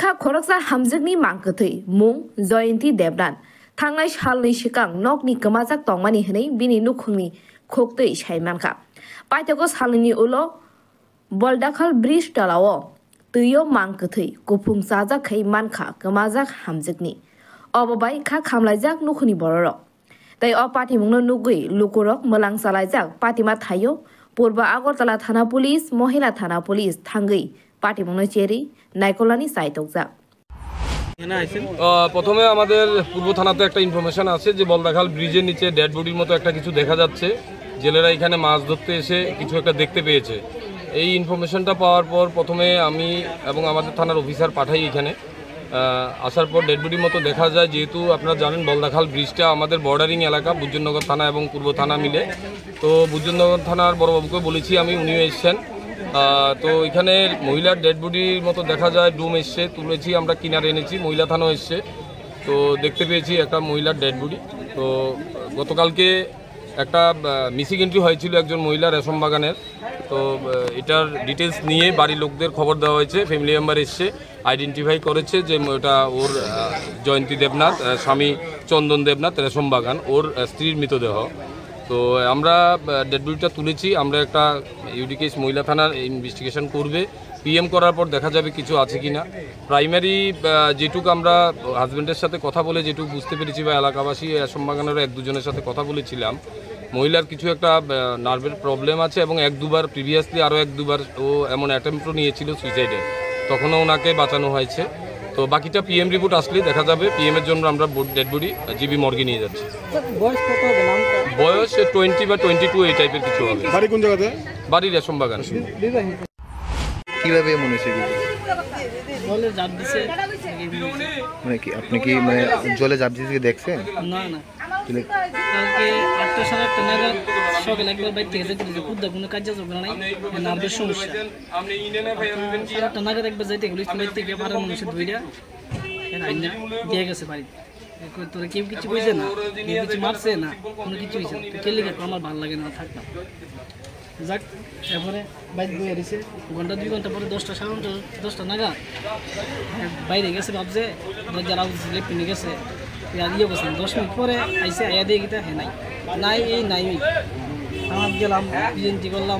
खा खरकसा हामजगनि मांकथै मुं जयंती देबनाथ थांनाय सालनि सिगां नकनि गोमाजाक तंमानि हनै बिनि नुखुंनि खोक्तै सायमानखा पाइथाखौ सालनि उलो बलदाखाल ब्रिज तलाव तैयो मांकथै गुफुं जाजाखै मानखा गोमाजाक हामजगनि अबबाय खा खामलायजाक नुखुनि बररक तै अ पार्टी मुंनो नुगै लुकुरक मलां सालायजाक पार्टीमा थायो पूर्व आगरतला थाना पुलिस महिला थाना पुलिस थांगै पार्टी मुंनो चेरी नायकलानी साइटकजाक প্রথমে আমাদের পূর্ব থানাতে একটা ইনফরমেশন আছে যে বলদাখাল ব্রিজের নিচে ডেড বডির মতো একটা কিছু দেখা যাচ্ছে। জেলেরা এখানে মাছ ধরতে এসে কিছু একটা দেখতে পেয়েছে। এই ইনফরমেশনটা পাওয়ার পর প্রথমে আমি এবং আমাদের থানার অফিসার পাঠাই এখানে। আসার পর ডেড বডির মতো দেখা যায়, যেহেতু আপনারা জানেন বলদাখাল ব্রিজটা আমাদের বর্ডারিং এলাকা বুজ্জনগর থানা এবং পূর্ব থানা মিলে। তো বুজ্জনগর থানার বড়বাবুকে বলেছি আমি, উনিও এসছেন। তো এখানে মহিলার ডেড বডির মতো দেখা যায়, ডুম এসছে, তুলেছি, আমরা কিনারে এনেছি, মহিলা থানাও এসছে। তো দেখতে পেয়েছি একটা মহিলার ডেড বডি। তো গতকালকে একটা মিসিং এন্ট্রি হয়েছিল একজন মহিলা রেশম বাগানের। তো এটার ডিটেলস নিয়ে বাড়ির লোকদের খবর দেওয়া হয়েছে, ফ্যামিলি মেম্বার এসছে, আইডেন্টিফাই করেছে যে ওটা ওর জয়ন্তী দেবনাথ, স্বামী চন্দন দেবনাথ, রেশম বাগান, ওর স্ত্রীর মৃতদেহ। তো আমরা ডেড বডিটা তুলেছি, আমরা একটা ইউডি কেস মহিলা থানার ইনভেস্টিগেশন করবে, পিএম করার পর দেখা যাবে কিছু আছে কি না। প্রাইমারি যেটুকু আমরা হাজব্যান্ডের সাথে কথা বলে যেটুকু বুঝতে পেরেছি বা এলাকাবাসী রেশম বাগানেরও এক দুজনের সাথে কথা বলেছিলাম, মহিলার কিছু একটা নার্ভের প্রবলেম আছে এবং এক দুবার প্রিভিয়াসলি আরও এক দুবার ও এমন অ্যাটেম্পটও নিয়েছিল সুইসাইডের, তখনও ওনাকে বাঁচানো হয়েছে। তো বাকিটা পিএম রিপোর্ট আসলেই দেখা যাবে। পিএম এর জন্য আমরা ডেড বডি জিবি মর্গে নিয়ে যাচ্ছি। বয়স 20 বা 22 এই টাইপের কিছু হবে। বাড়ি কোন জায়গাতে? বাড়ি রেশম বাগান। কিভাবে মনে হচ্ছে জলে জাপ দিছে? মানে কি আপনি কি মানে জলে জাপ দিতে দেখছেন? না না, কালকে 8টা সাড়ে 8টা নাগাদ সকালে একবার বাইর থেকে যেতে গেছে, কুদ্দা কোনো কাজ যাবে না, নার্ভের সমস্যা। 8টা নাগাদ একবার যাইতে গেলে বাইর থেকে পাড়ার মানুষের ধইরা আইনা দিয়ে গেছে বাড়িতে। তোরা কেউ কিছু কইছে না, কেউ কিছু মারছে না, কোনো কিছু হয়েছে না। কে লিখে আমার ভালো লাগে না, থাকতাম যাক। তারপরে বাইরে বয়ে দিছে, ঘন্টা 2 ঘন্টা পরে 10টা সাড়ে 10টা নাগাদ বাইরে গেছে, ভাবছে দরজার আউজ লেপিনে গেছে, ইয়ে করছেন। 10 মিনিট পরে আইসে, আয়া দিয়ে গিয়ে হ্যাঁ নাই এই নাই ওই। আমার গেলাম, বিএনটি করলাম,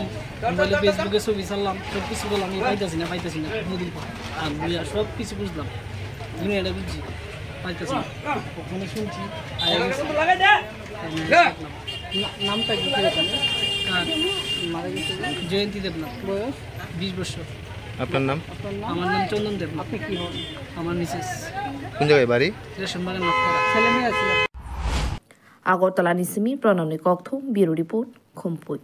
মোবাইলে ফেসবুকে ছবি ছাড়লাম, সব কিছু করলাম, আমি পাইতেছি না 2 দিন পর। আর বুঝা সব কিছু বুঝলাম, দুনিয়াটা বুঝছি, পাইতেছি না। ওখানে শুনছি আয়া গেছে। নামটা কি মারা গেছে? জয়ন্তী দেবনাথ, বয়স 20 বছর। আপনার নাম? আমার নাম চন্দন দেবনাথ। আপনি কি হন? আমার মিসেস। কোন জায়গায় বাড়ি? রেশম বাগান নকরা। ছেলে মেয়ে আছে। আগরতলা নিসিমি প্রণবনী কক্ষ, ব্যুরো রিপোর্ট, খুমপুই।